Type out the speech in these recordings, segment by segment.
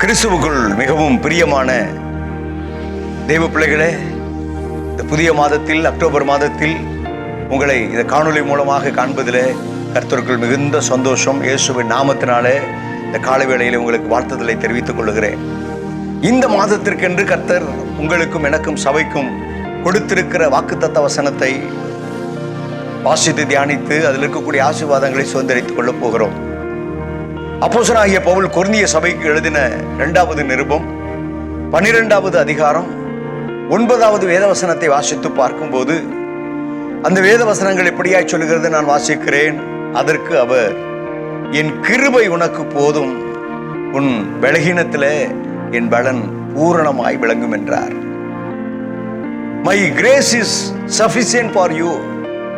கிறிஸ்துவுக்குள் மிகவும் பிரியமான தேவ பிள்ளைகளே, இந்த புதிய மாதத்தில், அக்டோபர் மாதத்தில் உங்களை இந்த காணொளி மூலமாக காண்பதிலே கர்த்தருக்குள் மிகுந்த சந்தோஷம். இயேசுவின் நாமத்தினாலே இந்த காலை வேளையில் உங்களுக்கு வாழ்த்துதலை தெரிவித்துக் கொள்கிறேன். இந்த மாதத்திற்கென்று கர்த்தர் உங்களுக்கும் எனக்கும் சபைக்கும் கொடுத்திருக்கிற வாக்குத்தத்த வசனத்தை வாசித்து தியானித்து அதில் இருக்கக்கூடிய ஆசீர்வாதங்களை சுதந்திரித்துக் கொள்ளப் போகிறோம். அப்போஸ்தலனாகிய பவுல் கொரிந்திய சபைக்கு எழுதின 2வது நிருபம் 12வது அதிகாரம் 9வது வேதவசனத்தை வாசித்து பார்க்கும்போது அந்த வேதவசனங்கள் எப்படியாய் சொல்லுகிறது நான் வாசிக்கிறேன். அதற்கு அவர், என் கிருபை உனக்கு போதும், உன் பலகீனத்திலே என் பலன் பூரணமாய் விளங்கும் என்றார். My grace is sufficient for you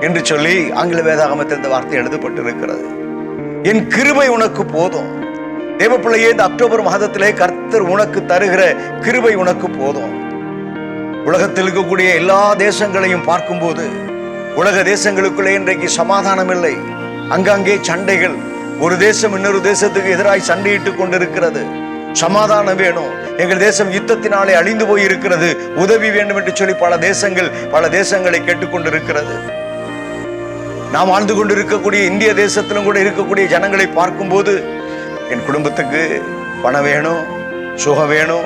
என்று சொல்லி ஆங்கில வேதாகமத்தில் இந்த வார்த்தை எழுதப்பட்டிருக்கிறது. என் கிருபை உனக்கு போதும். தேவப்பிள்ளையே, இந்த அக்டோபர் மாதத்திலே கர்த்தர் உனக்கு தருகிற கிருபை உனக்கு போதும். உலகத்தில் இருக்கக்கூடிய எல்லா தேசங்களையும் பார்க்கும்போது உலக தேசங்களுக்குள்ளே இன்றைக்கு சமாதானம் இல்லை. அங்கங்கே சண்டைகள். ஒரு தேசம் இன்னொரு தேசத்துக்கு எதிராய் சண்டையிட்டுக் கொண்டிருக்கிறது. சமாதானம் வேணும், எங்கள் தேசம் யுத்தத்தினாலே அழிந்து போய் இருக்கிறது, உதவி வேண்டும் என்று சொல்லி பல தேசங்களை கேட்டுக்கொண்டிருக்கிறது. நாம் வாழ்ந்து கொண்டிருக்கக்கூடிய இந்திய தேசத்திலும் கூட இருக்கக்கூடிய ஜனங்களை பார்க்கும்போது என் குடும்பத்துக்கு பணம் வேணும், சுகம் வேணும்,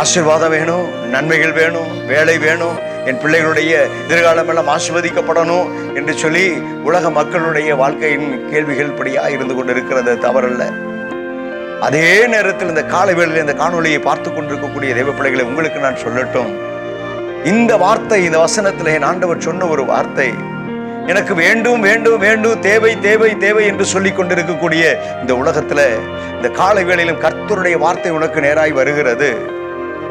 ஆசீர்வாதம் வேணும், நன்மைகள் வேணும், வேலை வேணும், என் பிள்ளைகளுடைய எதிர்காலம் எல்லாம் ஆசீர்வதிக்கப்படணும் என்று சொல்லி உலக மக்களுடைய வாழ்க்கையின் கேள்விகள் படியா இருந்து கொண்டிருக்கிறது, தவறல்ல. அதே நேரத்தில் இந்த காலை வேளையில் இந்த காணொலியை பார்த்து கொண்டிருக்கக்கூடிய தேவ பிள்ளைகளை உங்களுக்கு நான் சொல்லட்டும், இந்த வார்த்தை, இந்த வசனத்தில் என் ஆண்டவர் சொன்ன ஒரு வார்த்தை, எனக்கு வேண்டும் வேண்டும் வேண்டும், தேவை தேவை தேவை என்று சொல்லிக் கொண்டிருக்கக்கூடிய இந்த உலகத்துல இந்த காலை வேளையிலும் கர்த்தருடைய வார்த்தை உனக்கு நேராய் வருகிறது.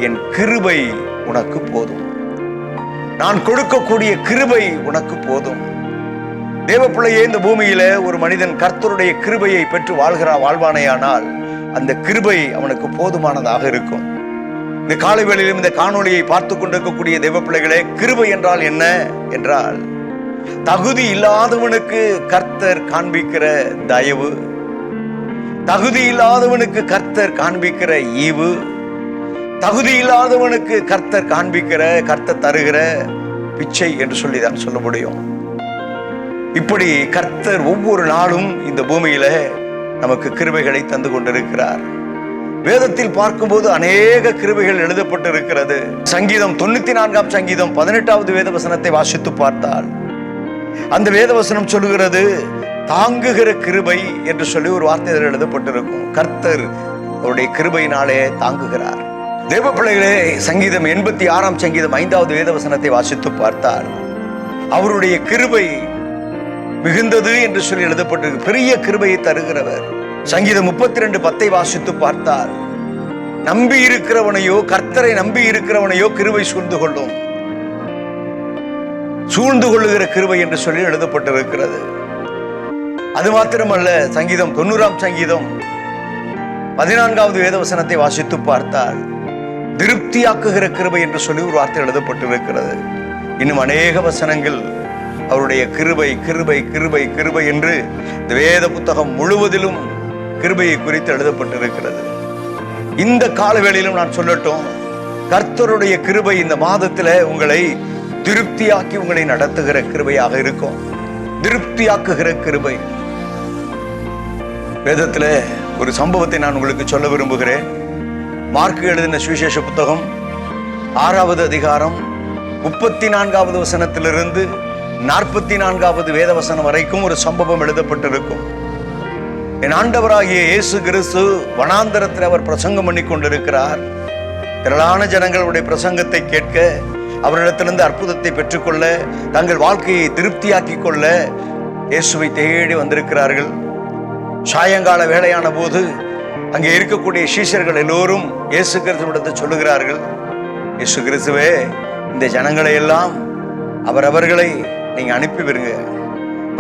என் கிருபை உனக்கு போதும், நான் கொடுக்கக்கூடிய கிருபை உனக்கு போதும். தேவ பிள்ளையே, இந்த பூமியில ஒரு மனிதன் கர்த்தருடைய கிருபையை பெற்று வாழ்வானேயானால் அந்த கிருபை அவனுக்கு போதுமானதாக இருக்கும். இந்த காலை வேளையிலும் இந்த காணொளியை பார்த்து கொண்டிருக்கக்கூடிய தேவ பிள்ளைகளே, கிருபை என்றால் என்ன என்றால், தகுதி இல்லாதவனுக்கு கர்த்தர் காண்பிக்கிற தயவு, தகுதி இல்லாதவனுக்கு கர்த்தர் காண்பிக்கிற ஈவு, தகுதி இல்லாதவனுக்கு கர்த்தர் தருகிற பிச்சை என்று சொல்லிதான் சொல்ல முடியும். இப்படி கர்த்தர் ஒவ்வொரு நாளும் இந்த பூமியில நமக்கு கிருபைகளை தந்து கொண்டிருக்கிறார். வேதத்தில் பார்க்கும்போது அநேக கிருபைகள் எழுதப்பட்டிருக்கிறது. சங்கீதம் 94ஆம் சங்கீதம் 18வது வேதவசனத்தை வாசித்து பார்த்தால் அந்த வேதவசனம் சொல்லுகிறது, தாங்குகிற கிருபை என்று சொல்லி ஒரு வார்த்தை எழுதப்பட்டிருக்கும். கர்த்தர் அவருடைய கிருபையினாலே தாங்குகிறார். தேவ பிள்ளைகளே, சங்கீதம் 86ஆம் சங்கீதம் 5வது வேதவசனத்தை வாசித்து பார்த்தால் அவருடைய கிருபை மிகுந்தது என்று சொல்லி எழுதப்பட்டிருக்கு. பெரிய கிருபையை தருகிறவர். சங்கீதம் 32:10 வாசித்து பார்த்தால், நம்பி இருக்கிறவனையோ, கர்த்தரை நம்பி இருக்கிறவனையோ கிருபை சூழ்ந்து கொள்ளுகிற கிருபை என்று சொல்லி எழுதப்பட்டிருக்கிறது. அது மாத்திரமல்ல, சங்கீதம் 90ஆம் சங்கீதம் 14வது வேதவசனத்தை வாசித்து பார்த்தால், திருப்தியாக்குகிற கிருபை என்று சொல்லி ஒரு வார்த்தை எழுதப்பட்டிருக்கிறது. இன்னும் அநேக வசனங்கள் அவருடைய கிருபை கிருபை கிருபை கிருபை என்று இந்த வேத புத்தகம் முழுவதிலும் கிருபையை குறித்து எழுதப்பட்டிருக்கிறது. இந்த காலவேளையிலும் நான் சொல்லட்டும், கர்த்தருடைய கிருபை இந்த மாதத்தில் உங்களை திருப்தியாக்கி உங்களை நடத்துகிற கிருபையாக இருக்கும். திருப்தியாக்குகிற கிருபை. வேதத்துல ஒரு சம்பவத்தை நான் உங்களுக்கு சொல்ல விரும்புகிறேன். மார்க்கு எழுதின சுவிசேஷ புத்தகம் 6வது அதிகாரம் 34வது வசனத்திலிருந்து 44வது வேதவசனம் வரைக்கும் ஒரு சம்பவம் எழுதப்பட்டிருக்கும். என் ஆண்டவராகிய இயேசு கிறிஸ்து வனாந்தரத்தில் அவர் பிரசங்கம் பண்ணி கொண்டிருக்கிறார். திரளான ஜனங்களுடைய பிரசங்கத்தை கேட்க, அவரிடத்திலிருந்து அற்புதத்தை பெற்றுக்கொள்ள, தங்கள் வாழ்க்கையை திருப்தியாக்கி கொள்ள இயேசுவை தேடி வந்திருக்கிறார்கள். சாயங்கால வேளையான போது அங்கே இருக்கக்கூடிய சீஷர்கள் எல்லோரும் இயேசு கிறிஸ்துவிடத்தை சொல்லுகிறார்கள், இயேசு கிறிஸ்துவே, இந்த ஜனங்களை எல்லாம் அவரவர்களை நீங்க அனுப்பி விடுங்க.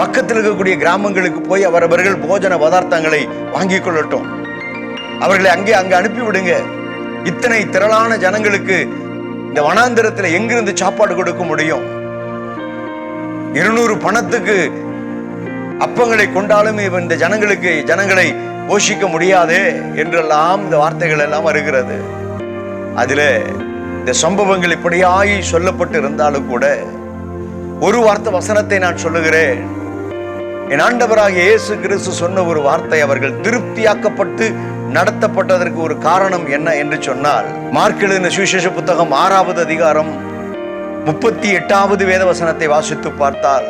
பக்கத்தில் இருக்கக்கூடிய கிராமங்களுக்கு போய் அவரவர்கள் போஜன பதார்த்தங்களை வாங்கி கொள்ளட்டும். அவர்களை அங்கே அனுப்பி விடுங்க. இத்தனை திரளான ஜனங்களுக்கு இந்த வனாந்திரத்தில் எங்கிருந்து சாப்பாடு கொடுக்க முடியும்? 200 பணத்துக்கு அப்பங்களை கொண்டாலும் இந்த ஜனங்களை போஷிக்க முடியாதே என்றெல்லாம் இந்த வார்த்தைகள் எல்லாம் வருகிறது. அதில் இந்த சம்பவங்கள் இப்படியாய் சொல்லப்பட்டு இருந்தாலும் கூட ஒரு வார்த்தை வசனத்தை நான் சொல்லுகிறேன். என் ஆண்டவராகிய இயேசு கிறிஸ்து சொன்ன ஒரு வார்த்தை, அவர்கள் திருப்தியாக்கப்பட்டு நடத்தப்பட்டதற்கு ஒரு காரணம் என்ன என்று சொன்னால், மார்க் எழுதின சுவிசேஷ புத்தகம் 6வது அதிகாரம் 38வது வேத வசனத்தை வாசித்து பார்த்தால்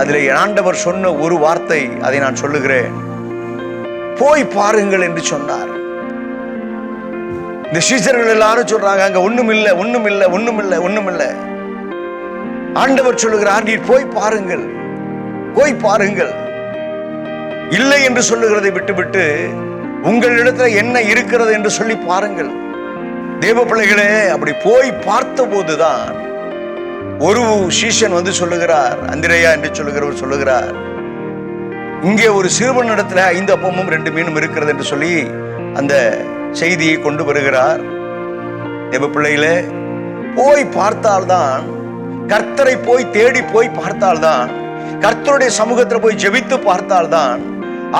அதில் என் ஆண்டவர் சொன்ன ஒரு வார்த்தை, அதை நான் சொல்லுகிறேன். போய் பாருங்கள் என்று சொன்னார். இந்த சீஷர்கள் எல்லாரும் சொல்றாங்க, அங்க ஒண்ணும் இல்லை, ஒண்ணும் இல்லை, ஒண்ணும் இல்லை, ஒண்ணும் இல்லை. ஆண்டவர் சொல்லுகிறார், நீர் போய் பாருங்கள், போய் பாருங்கள். இல்லை என்று சொல்லுகிறதை விட்டுவிட்டு உங்களிடத்துல என்ன இருக்கிறது என்று சொல்லி பாருங்கள். தேவ பிள்ளைகளே, அப்படி போய் பார்த்த போதுதான் ஒரு சீஷன் வந்து சொல்லுகிறார், அந்திரேயா என்று சொல்லுகிறவர் சொல்லுகிறார், இங்கே ஒரு சிறுவன் இடத்துல 5 அப்பமும் 2 மீனும் இருக்கிறது என்று சொல்லி அந்த செய்தியை கொண்டு வருகிறார். தேவ பிள்ளைகளே, போய் பார்த்தால்தான், கர்த்தரை போய் தேடி போய் பார்த்தால்தான், கர்த்தருடைய சமூகத்தில் போய் ஜெபித்து பார்த்தால்தான்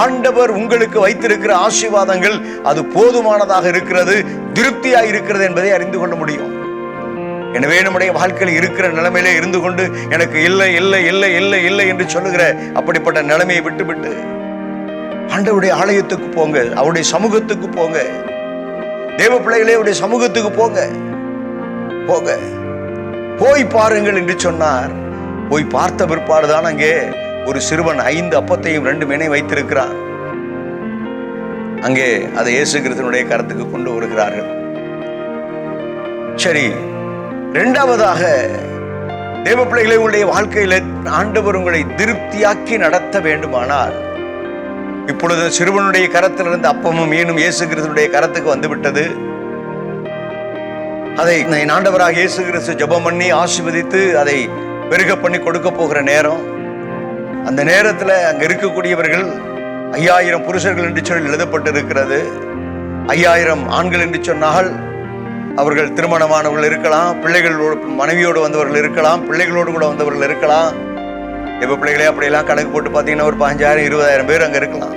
ஆண்டவர் உங்களுக்கு வைத்திருக்கிற ஆசீர்வாதங்கள் அது போதுமானதாக இருக்கிறது, திருப்தியாக இருக்கிறது என்பதை அறிந்து கொள்ள முடியும். எனவே நம்முடைய வாழ்க்கையில் இருக்கிற நிலைமையிலே இருந்து கொண்டு எனக்கு இல்லை இல்லை இல்லை இல்லை இல்லை என்று சொல்லுகிற அப்படிப்பட்ட நிலைமையை விட்டுவிட்டு ஆண்டவருடைய ஆலயத்துக்கு போங்க, அவருடைய சமூகத்துக்கு போங்க. தேவ பிள்ளைகளே, அவருடைய சமூகத்துக்கு போங்க, போங்க, போய் பாருங்கள் என்று சொன்னார். போய் பார்த்த பிற்பாடுதான் அங்கே ஒரு சிறுவன் 5 அப்பத்தையும் 2 மீனையும் வைத்திருக்கிறான். அங்கே அதை இயேசு கிறிஸ்துவினுடைய கரத்துக்கு கொண்டு வருகிறார்கள். சரி, இரண்டாவதாக தேவ பிள்ளைகளை, உங்களுடைய வாழ்க்கையில ஆண்டவர் உங்களை திருப்தியாக்கி நடத்த வேண்டுமானால், இப்பொழுது சிறுவனுடைய கரத்திலிருந்து அப்பமும் மீனும் இயேசு கிறிஸ்துவினுடைய கரத்துக்கு வந்துவிட்டது. அதை ஆண்டவராக இயேசு கிறிஸ்து ஜெபம் பண்ணி ஆசீர்வதித்து அதை பெருக பண்ணி கொடுக்க போகிற நேரம். அந்த நேரத்தில் அங்க இருக்கக்கூடியவர்கள் 5000 புருஷர்கள் என்று சொல்லி எழுதப்பட்டிருக்கிறது. 5000 ஆண்கள் என்று சொன்னால் அவர்கள் திருமணமானவர்கள் இருக்கலாம், பிள்ளைகளோடு மனைவியோடு வந்தவர்கள் இருக்கலாம், பிள்ளைகளோடு கூட வந்தவர்கள் இருக்கலாம். இப்ப பிள்ளைகளே, அப்படியெல்லாம் கணக்கு போட்டு பார்த்தீங்கன்னா ஒரு 15,000 20,000 பேர் அங்க இருக்கலாம்.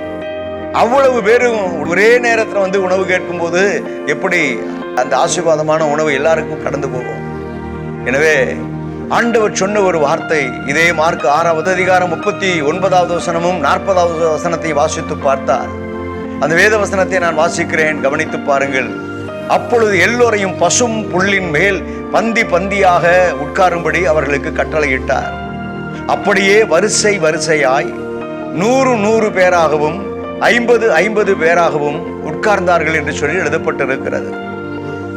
அவ்வளவு பேரும் ஒரே நேரத்தில் வந்து உணவு கேட்கும் போது எப்படி அந்த ஆசீர்வாதமான உணவு எல்லாருக்கும் கடந்து போகும். எனவே ஆண்டவர் சொன்ன ஒரு வார்த்தை, இதே மார்க் 6வது அதிகாரம் 39வது வசனமும் 40வது வசனத்தை வாசித்து பார்த்தால், அந்த வேத வசனத்தை நான் வாசிக்கிறேன், கவனித்து பாருங்கள். அப்பொழுது எல்லோரையும் பசும் புல்லின் மேல் பந்தி பந்தியாக உட்காரும்படி அவர்களுக்கு கட்டளையிட்டார். அப்படியே வரிசை வரிசையாய் 100 பேராகவும் 50 பேராகவும் உட்கார்ந்தார்கள் என்று சொல்லி எழுதப்பட்டிருக்கிறது.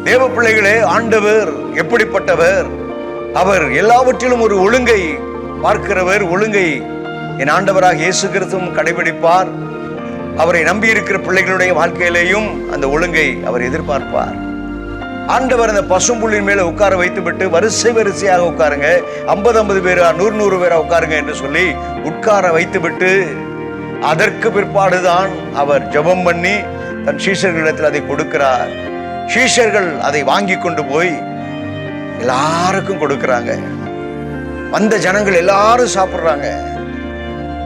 தேவ பிள்ளைகளே, ஆண்டவர் எப்படிப்பட்டவர்? அவர் எல்லாவற்றிலும் ஒரு ஒழுங்கை பார்க்கிறவர். ஒழுங்கை என் ஆண்டவராக இயேசு கிறிஸ்துவும் கடைபிடிப்பார். அவரை நம்பி இருக்கிற பிள்ளைகளுடைய வாழ்க்கையிலேயும் அந்த ஒழுங்கை அவர் எதிர்பார்ப்பார். ஆண்டவர் அந்த பசும்புள்ளின் மேல உட்கார வைத்து விட்டு வரிசை வரிசையாக உட்காருங்க, 50 பேரா 100 பேரா உட்காருங்க என்று சொல்லி உட்கார வைத்து விட்டு அதற்கு பிற்பாடுதான் அவர் ஜெபம் பண்ணி தன் சீஷர்களிடத்தில் அதை கொடுக்கிறார். சீஷர்கள் அதை வாங்கி கொண்டு போய் எல்லாருக்கும் கொடுக்கிறாங்க. வந்த ஜனங்கள் எல்லாரும் சாப்பிடுறாங்க.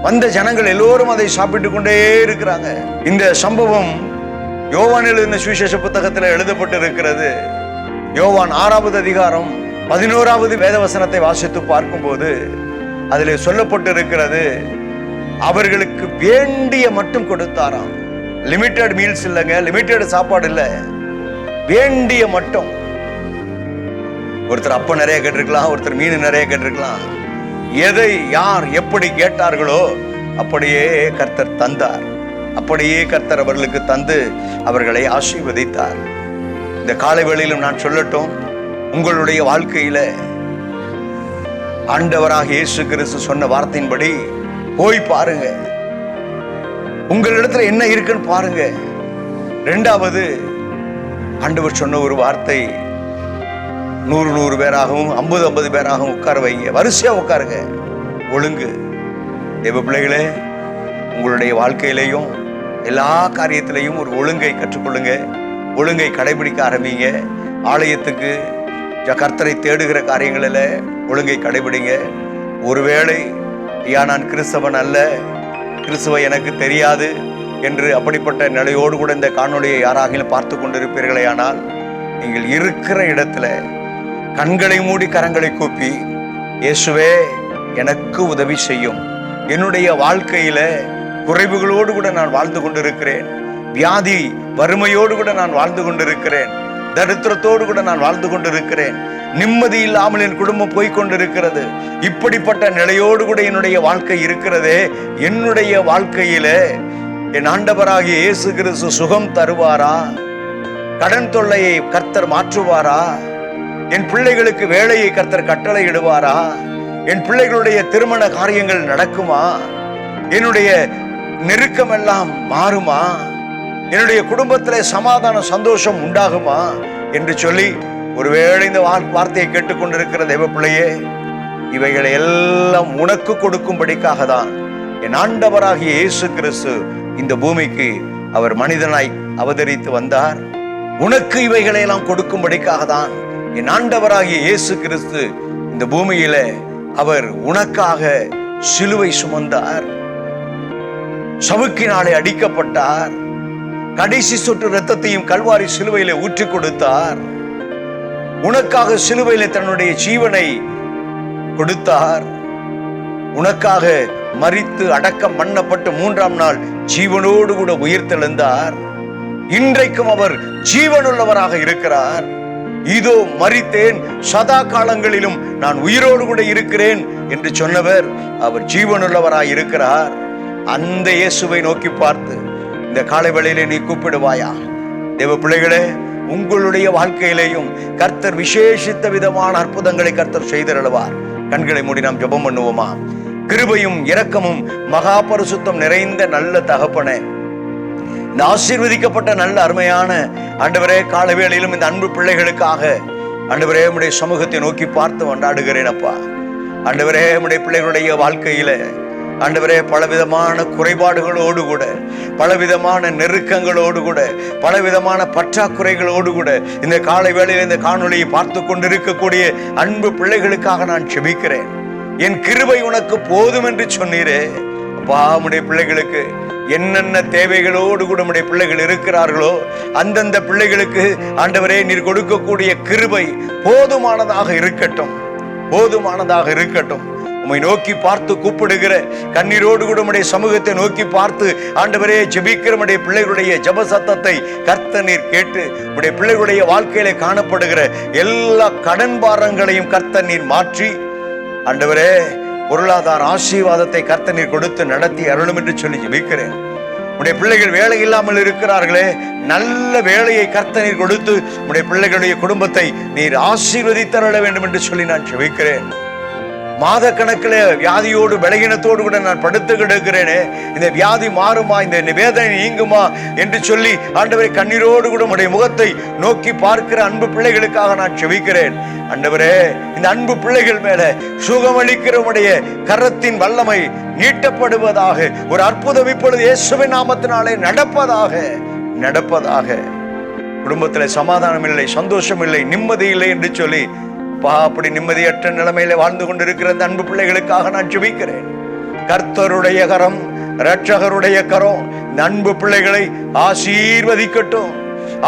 வந்த ஜனங்கள் எல்லோரும் அதை சாப்பிட்டு கொண்டே இருக்கிறாங்க. இந்த சம்பவம் யோவான் எழுதின சுவிசேஷ புத்தகத்தில் எழுதப்பட்டு இருக்கிறது. யோவான் 6வது அதிகாரம் 11வது வேதவசனத்தை வாசித்து பார்க்கும்போது அதிலே சொல்லப்பட்டு இருக்கிறது, அவர்களுக்கு வேண்டிய மட்டும் கொடுத்தாராம். லிமிட்டட் மீல்ஸ் இல்லைங்க, லிமிட்டட் சாப்பாடு இல்லை, வேண்டிய மட்டும். ஒருத்தர் அப்ப நிறைய கேட்டிருக்கலாம், ஒருத்தர் மீன் நிறைய கேட்டிருக்கலாம். எதை யார் எப்படி கேட்டார்களோ அப்படியே கர்த்தர் தந்தார். அப்படியே கர்த்தர் அவர்களுக்கு தந்து அவர்களை ஆசீர்வதித்தார். இந்த காலை வேளையிலும் நான் சொல்லட்டும், உங்களுடைய வாழ்க்கையில ஆண்டவராக இயேசு கிறிஸ்து சொன்ன வார்த்தையின்படி போய் பாருங்க, உங்களிடத்துல என்ன இருக்குன்னு பாருங்க. இரண்டாவது, ஆண்டவர் சொன்ன ஒரு வார்த்தை, 100 பேராகவும் 50 பேராகவும் உட்கார வைங்க, வரிசையா உட்காருங்க. ஒழுங்கு. தேவ பிள்ளைகளே, உங்களுடைய வாழ்க்கையிலையும் எல்லா காரியத்திலையும் ஒரு ஒழுங்கை கற்றுக்கொள்ளுங்க, ஒழுங்கை கடைபிடிக்க ஆரம்பிங்க. ஆலயத்துக்கு கர்த்தரை தேடுகிற காரியங்களில் ஒழுங்கை கடைபிடிங்க. ஒருவேளை ஐயா நான் கிறிஸ்தவன் அல்ல, கிறிஸ்துவ எனக்கு தெரியாது, என்று அப்படிப்பட்ட நிலையோடு கூட இந்த காணொளியை யாராகிலும் பார்த்து கொண்டிருப்பீர்களே, ஆனால் நீங்கள் இருக்கிற இடத்துல கண்களை மூடி கரங்களை கூப்பி, இயேசுவே எனக்கு உதவி செய்யும், என்னுடைய வாழ்க்கையில குறைவுகளோடு கூட நான் வாழ்ந்து கொண்டிருக்கிறேன், வியாதி வறுமையோடு கூட நான் வாழ்ந்து கொண்டிருக்கிறேன், தரித்திரத்தோடு கூட நான் வாழ்ந்து கொண்டிருக்கிறேன், நிம்மதி இல்லாமல் என் குடும்பம் போய்கொண்டிருக்கிறது, இப்படிப்பட்ட நிலையோடு கூட என்னுடைய வாழ்க்கை இருக்கிறதே, என்னுடைய வாழ்க்கையில என் ஆண்டவராகிய இயேசு கிறிஸ்து சுகம் தருவாரா? கடன் தொல்லையை கர்த்தர் மாற்றுவாரா? என் பிள்ளைகளுக்கு வேலையை கர்த்தர் கட்டளையிடுவாரா? என் பிள்ளைகளுடைய திருமண காரியங்கள் நடக்குமா? என்னுடைய நெருக்கம் எல்லாம் மாறுமா? என்னுடைய குடும்பத்திலே சமாதான சந்தோஷம் உண்டாகுமா என்று சொல்லி, ஒருவேளை இந்த வார்த்தையை கேட்டுக்கொண்டிருக்கிற தேவ பிள்ளையே, இவைகளை எல்லாம் உனக்கு கொடுக்கும்படிக்காக தான் என் ஆண்டவராகிய இயேசு கிறிஸ்து இந்த பூமிக்கு அவர் மனிதனாய் அவதரித்து வந்தார். உனக்கு இவைகளை எல்லாம் கொடுக்கும்படிக்காக தான் என் ஆண்டவராகிய இயேசு கிறிஸ்து இந்த பூமியில அவர் உனக்காக சிலுவை சுமந்தார், சவுக்கினாலே அடிக்கப்பட்டார், கடைசி சொட்டு இரத்தத்தையும் கல்வாரி சிலுவையில ஊற்றி கொடுத்தார், உனக்காக சிலுவையில தன்னுடைய ஜீவனை கொடுத்தார், உனக்காக மரித்து அடக்கம் பண்ணப்பட்டு 3ஆம் நாள் ஜீவனோடு கூட உயிர்த்தெழுந்தார். இன்றைக்கும் அவர் ஜீவனுள்ளவராக இருக்கிறார். இதோ மரித்தேன், சதா காலங்களிலும் நான் உயிரோடு கூட இருக்கிறேன் என்று சொன்னவர் அவர் ஜீவனுள்ளவராய் இருக்கிறார். அந்த இயேசுவை நோக்கி பார்த்து இந்த காலை வேளையிலே நீ கூப்பிடுவாயா? தேவ பிள்ளைகளே, உங்களுடைய வாழ்க்கையிலேயும் கர்த்தர் விசேஷித்த விதமான அற்புதங்களை கர்த்தர் செய்திருவார். கண்களை மூடி நாம் ஜெபம் பண்ணுவோமா? கிருபையும் இரக்கமும் மகா பரிசுத்தம் நிறைந்த நல்ல தகப்பனே, இந்த ஆசீர்வதிக்கப்பட்ட நல்ல அருமையான ஆண்டவரே, காலவேளையிலும் இந்த அன்பு பிள்ளைகளுக்காக ஆண்டவரே உம்முடைய சமூகத்தை நோக்கி பார்த்து கொண்டாடுகிறேன் அப்பா. ஆண்டவரே, உம்முடைய பிள்ளைகளுடைய வாழ்க்கையில ஆண்டவரே பலவிதமான குறைபாடுகளோடு கூட, பலவிதமான நெருக்கங்களோடு கூட, பலவிதமான பற்றாக்குறைகளோடு கூட இந்த காலை வேளையில் இந்த காணொளியை பார்த்து கொண்டிருக்கக்கூடிய அன்பு பிள்ளைகளுக்காக நான் ஜெபிக்கிறேன். என் கிருபை உனக்கு போதும் என்று சொன்னீரே அப்பா. உம்முடைய பிள்ளைகளுக்கு என்னென்ன தேவைகளோடு கூட உம்முடைய பிள்ளைகள் இருக்கிறார்களோ அந்தந்த பிள்ளைகளுக்கு ஆண்டவரே நீர் கொடுக்கக்கூடிய கிருபை போதுமானதாக இருக்கட்டும், போதுமானதாக இருக்கட்டும். உம்மை நோக்கி பார்த்து கூப்பிடுகிற கண்ணீரோடு கூட உம்முடைய சமூகத்தை நோக்கி பார்த்து ஆண்டவரே ஜெபிக்கிற உம்முடைய பிள்ளைகளுடைய ஜெப சத்தத்தை கர்த்தர் நீர் கேட்டு உம்முடைய பிள்ளைகளுடைய வாழ்க்கையில காணப்படுகிற எல்லா கடன் பாரங்களையும் கர்த்தர் நீர் மாற்றி ஆண்டவரே பொருளாதார ஆசீர்வாதத்தை கர்த்தர் நீர் கொடுத்து நடத்தி அருளும் என்று சொல்லி ஜெபிக்கிறேன். உடைய பிள்ளைகள் வேலை இல்லாமல் இருக்கிறார்களே, நல்ல வேலையை கர்த்தர் நீர் கொடுத்து உடைய பிள்ளைகளுடைய குடும்பத்தை நீர் ஆசீர்வதித்தருள வேண்டும் என்று சொல்லி நான் ஜெபிக்கிறேன். மாத கணக்கில் வியாதியோடு பலகீனத்தோடு கூட நான் படுத்து கிடக்கிறேனே, இந்த வியாதி மாறுமா, இந்த வேதனை நீங்குமா என்று சொல்லி ஆண்டவரே கண்ணீரோடு கூட உடைய முகத்தை நோக்கி பார்க்கிற அன்பு பிள்ளைகளுக்காக நான் ஜெபிக்கிறேன். ஆண்டவரே, இந்த அன்பு பிள்ளைகள் மேல சுகமளிக்கிற உடைய கரத்தின் வல்லமை நீட்டப்படுவதாக, ஒரு அற்புதம் இப்பொழுது இயேசுவின் நாமத்தினாலே நடப்பதாக. குடும்பத்தில் சமாதானம் இல்லை, சந்தோஷம் இல்லை, நிம்மதி இல்லை என்று சொல்லி அப்படி நிம்மதியற்ற நிலைமையில வாழ்ந்து கொண்டிருக்கிற அந்த அன்பு பிள்ளைகளுக்காக நான் ஜெபிக்கிறேன். கர்த்தருடைய கரம், இரட்சகருடைய கரம் இந்த அன்பு பிள்ளைகளை ஆசீர்வதிக்கட்டும்,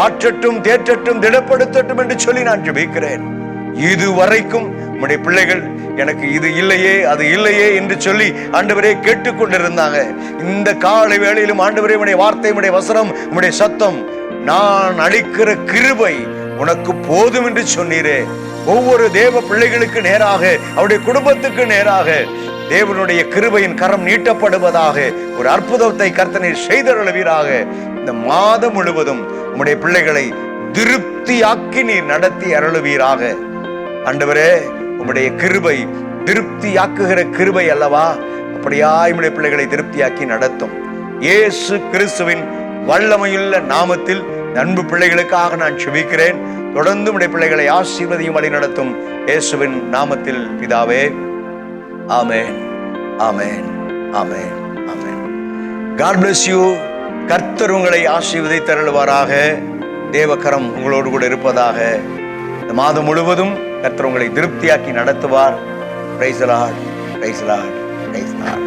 ஆற்றட்டும், தேற்றட்டும், திடப்படுத்தட்டும் என்று சொல்லி நான் ஜெபிக்கிறேன். இதுவரைக்கும் உம்முடைய பிள்ளைகள் எனக்கு இது இல்லையே அது இல்லையே என்று சொல்லி ஆண்டவரே கேட்டுக்கொண்டிருந்தாங்க. இந்த காலை வேளையிலும் ஆண்டவரே உம்முடைய வார்த்தை, உம்முடைய வசனம், உம்முடைய சத்தம், நான் அளிக்கிற கிருபை உனக்கு போதும் என்று சொன்னீரே. ஒவ்வொரு தேவ பிள்ளைகளுக்கு நேராக, அவருடைய குடும்பத்துக்கு நேராக தேவனுடைய கிருபையின் கரம் நீட்டப்படுவதாக, ஒரு அற்புதத்தை கர்த்தர் செய்தருளுவீராக. இந்த மாதம் முழுவதும் உம்முடைய பிள்ளைகளை திருப்தியாக்கி நீர் நடத்தி அருளுவீராக. ஆண்டவரே, உம்முடைய கிருபை திருப்தியாக்குகிற கிருபை அல்லவா? அப்படியாய் உம்முடைய பிள்ளைகளை திருப்தியாக்கி நடத்தும். இயேசு கிறிஸ்துவின் வல்லமையுள்ள நாமத்தில் அன்பு பிள்ளைகளுக்காக நான் ஜெபிக்கிறேன். தொடர்ந்து உடைய பிள்ளைகளை ஆசீர்வதியும் வழி நடத்தும் இயேசுவின் நாமத்தில் பிதாவே, ஆமென், ஆமென், ஆமென், ஆமென். God bless you. கர்த்தர் உங்களை ஆசீர்வதித்தருளுவாராக. தேவகரம் உங்களோடு கூட இருப்பதாக. இந்த மாதம் முழுவதும் கர்த்தர் உங்களை திருப்தியாக்கி நடத்துவார். Praise the Lord, praise the Lord, praise the Lord.